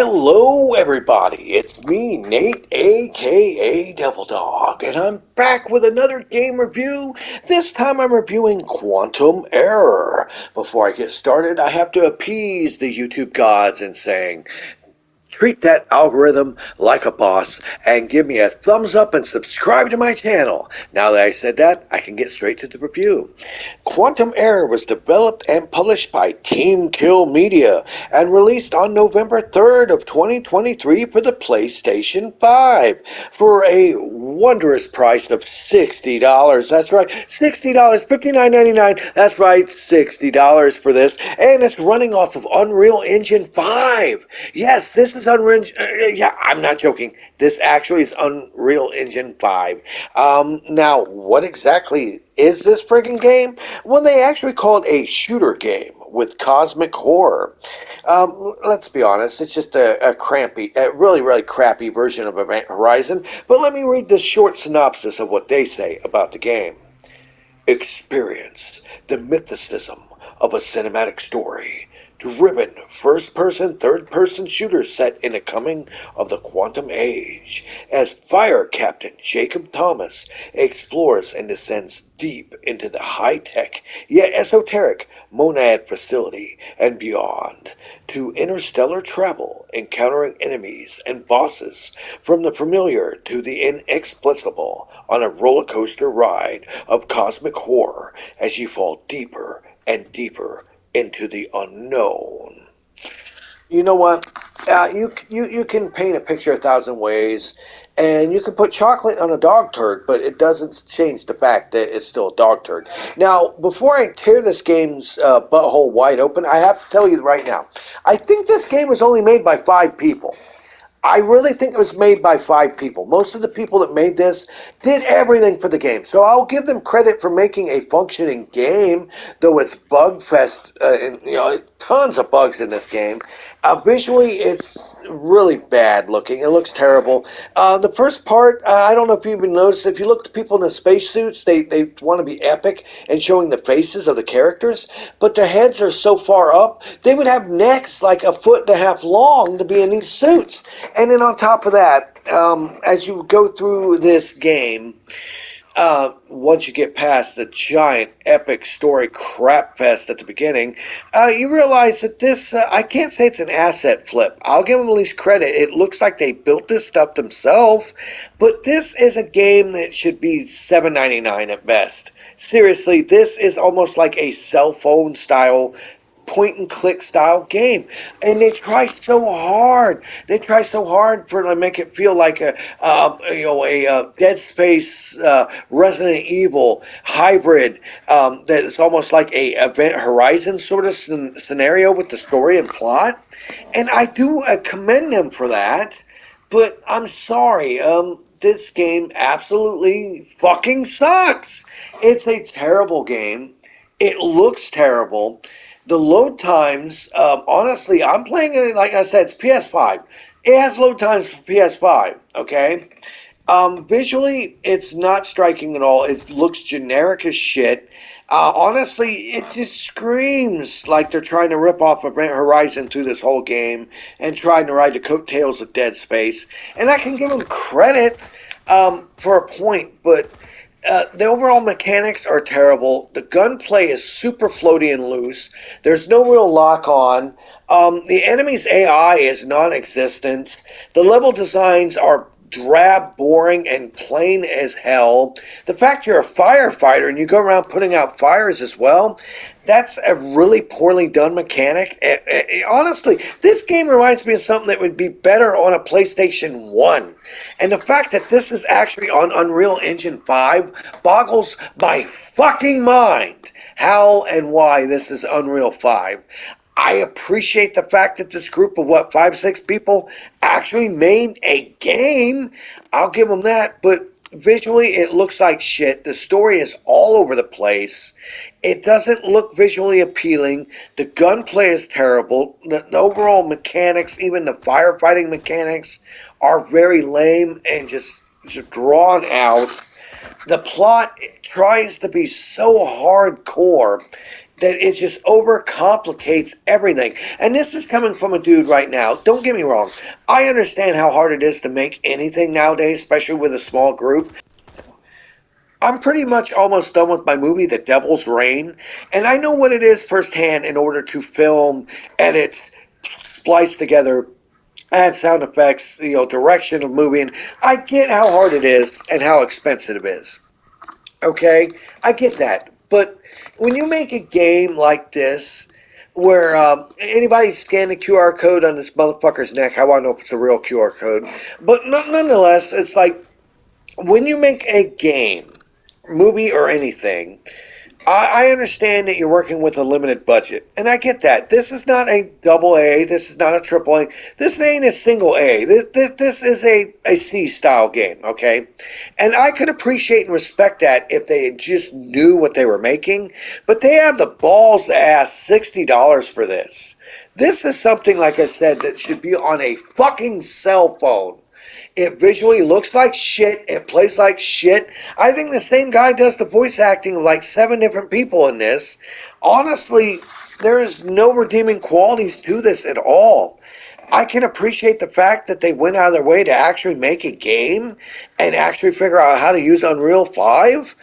Hello, everybody. It's me, Nate, aka Devil Dog, and I'm back with another game review. This time I'm reviewing Quantum Error. Before I get started, I have to appease the YouTube gods in saying, treat that algorithm like a boss and give me a thumbs up and subscribe to my channel. Now that I said that, I can get straight to the review. Quantum Error was developed and published by Team Kill Media and released on November 3rd of 2023 for the PlayStation 5 for a wondrous price of $60. That's right, $60, $59.99. That's right, $60 for this. And it's running off of Unreal Engine 5. Yes, this is Unreal. Yeah, I'm not joking. This actually is Unreal Engine 5. Now, what exactly is this friggin' game? Well, they actually call it a shooter game with cosmic horror. Let's be honest, it's just a really crappy version of Event Horizon. But let me read this short synopsis of what they say about the game. Experience the mythicism of a cinematic story. Driven first-person, third-person shooter set in the coming of the quantum age, as Fire Captain Jacob Thomas explores and descends deep into the high-tech, yet esoteric Monad facility and beyond, to interstellar travel, encountering enemies and bosses, from the familiar to the inexplicable, on a roller coaster ride of cosmic horror as you fall deeper and deeper into the unknown. You know what? You can paint a picture 1,000 ways, and you can put chocolate on a dog turd, but it doesn't change the fact that it's still a dog turd. Now, before I tear this game's butthole wide open, I have to tell you right now, I think this game was only made by 5 people. I really think it was made by 5 people. Most of the people that made this did everything for the game. So I'll give them credit for making a functioning game, though it's bug fest, and tons of bugs in this game. Visually, it's really bad looking. It looks terrible. The first part, I don't know if you even noticed, if you look at the people in the spacesuits, they want to be epic and showing the faces of the characters, but their heads are so far up, they would have necks like 1.5 feet long to be in these suits. And then on top of that, as you go through this game, once you get past the giant epic story crap fest at the beginning, you realize that this, I can't say it's an asset flip. I'll give them at least credit. It looks like they built this stuff themselves, but this is a game that should be $7.99 at best. Seriously, this is almost like a cell phone style point and click style game, and they try so hard. They try so hard to make it feel like a Dead Space, Resident Evil hybrid. That is almost like a Event Horizon sort of scenario with the story and plot. And I do commend them for that. But I'm sorry. This game absolutely fucking sucks. It's a terrible game. It looks terrible. The load times, honestly, I'm playing it, like I said, it's PS5. It has load times for PS5, okay? Visually, it's not striking at all. It looks generic as shit. Honestly, it just screams like they're trying to rip off Event Horizon through this whole game and trying to ride the coattails of Dead Space. And I can give them credit for a point, but the overall mechanics are terrible. The gunplay is super floaty and loose. There's no real lock on. The enemy's AI is non-existent. The level designs are drab, boring, and plain as hell. The fact you're a firefighter and you go around putting out fires as well, that's a really poorly done mechanic. Honestly, this game reminds me of something that would be better on a PlayStation 1. And the fact that this is actually on Unreal Engine 5 boggles my fucking mind. How and why this is Unreal 5. I appreciate the fact that this group of 5, 6 people actually made a game. I'll give them that, but visually it looks like shit. The story is all over the place. It doesn't look visually appealing. The gunplay is terrible. The overall mechanics, even the firefighting mechanics, are very lame and just drawn out. The plot tries to be so hardcore that it just overcomplicates everything. And this is coming from a dude right now. Don't get me wrong. I understand how hard it is to make anything nowadays, especially with a small group. I'm pretty much almost done with my movie, The Devil's Reign, and I know what it is firsthand in order to film, edit, splice together, add sound effects, direction of movie. And I get how hard it is and how expensive it is. Okay, I get that, but when you make a game like this, where anybody scan the QR code on this motherfucker's neck, I want to know if it's a real QR code. But nonetheless, it's like when you make a game, movie, or anything, I understand that you're working with a limited budget, and I get that. This is not a double A. This is not a triple A. This ain't a single A. This is a C style game, okay? And I could appreciate and respect that if they just knew what they were making, but they have the balls to ask $60 for this. This is something, like I said, that should be on a fucking cell phone. It visually looks like shit. It plays like shit. I think the same guy does the voice acting of like 7 different people in this. Honestly, there is no redeeming qualities to this at all. I can appreciate the fact that they went out of their way to actually make a game and actually figure out how to use Unreal 5,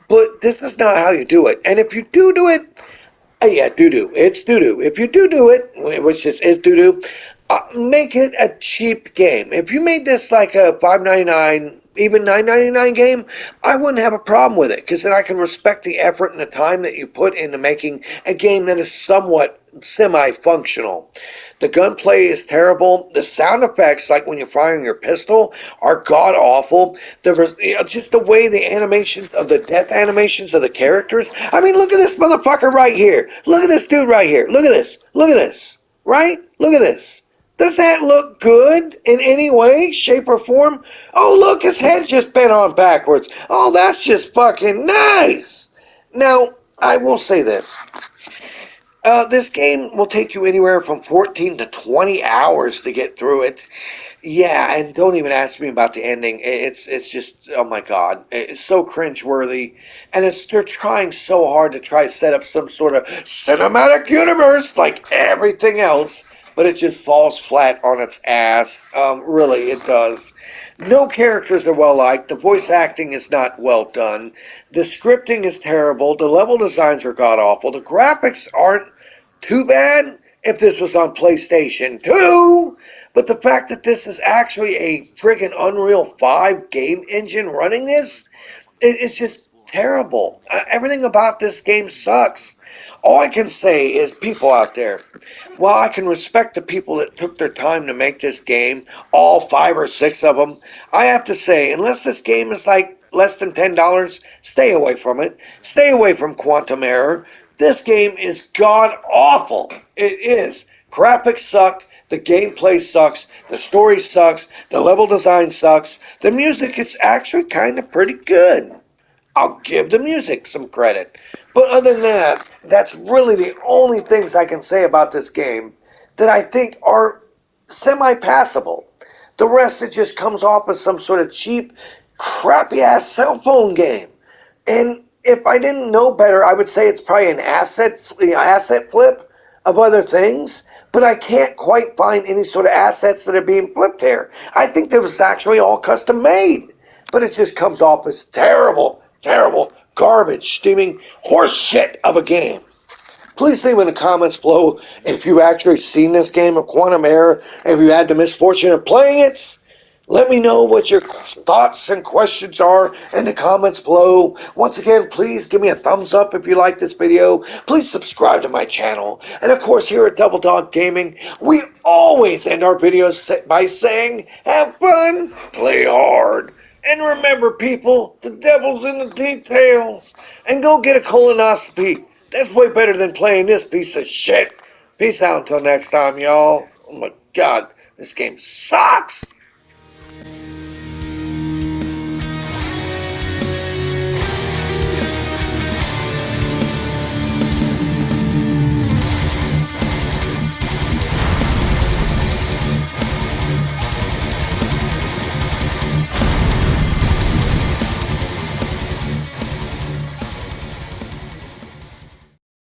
but this is not how you do it. And if you do it, yeah, doo-doo. It's doo-doo. If you do it, which is doo-doo, make it a cheap game. If you made this like a $5.99, even $9.99 game, I wouldn't have a problem with it, because then I can respect the effort and the time that you put into making a game that is somewhat semi-functional. The gunplay is terrible. The sound effects, like when you're firing your pistol, are god-awful. Just the way the animations of the death animations of the characters. I mean, look at this motherfucker right here. Look at this dude right here. Look at this. Look at this. Right? Look at this. Does that look good in any way, shape, or form? Oh, look, his head just bent on backwards. Oh, that's just fucking nice. Now, I will say this. This game will take you anywhere from 14 to 20 hours to get through it. Yeah, and don't even ask me about the ending. It's just, oh my god, it's so cringeworthy, and they're trying so hard to try to set up some sort of cinematic universe like everything else, but it just falls flat on its ass. Really, it does. No characters are well liked. The voice acting is not well done. The scripting is terrible. The level designs are god awful. The graphics aren't too bad if this was on PlayStation 2. But the fact that this is actually a friggin' Unreal 5 game engine running this, it's just terrible. Everything about this game sucks. All I can say is, people out there, while I can respect the people that took their time to make this game, all 5 or 6 of them, I have to say, unless this game is like less than $10, stay away from it. Stay away from Quantum Error. This game is god awful. It is. Graphics suck. The gameplay sucks. The story sucks. The level design sucks. The music is actually kind of pretty good. I'll give the music some credit. But other than that, that's really the only things I can say about this game that I think are semi-passable. The rest, it just comes off as some sort of cheap, crappy-ass cell phone game. And if I didn't know better, I would say it's probably an asset flip of other things, but I can't quite find any sort of assets that are being flipped here. I think that was actually all custom made, but it just comes off as terrible, terrible, garbage, steaming horse shit of a game. Please leave in the comments below if you've actually seen this game of Quantum Error, and if you had the misfortune of playing it. Let me know what your thoughts and questions are in the comments below. Once again, please give me a thumbs up if you like this video. Please subscribe to my channel. And of course, here at Double Dog Gaming, we always end our videos by saying, have fun, play hard. And remember, people, the devil's in the details. And go get a colonoscopy. That's way better than playing this piece of shit. Peace out until next time, y'all. Oh my god, this game sucks.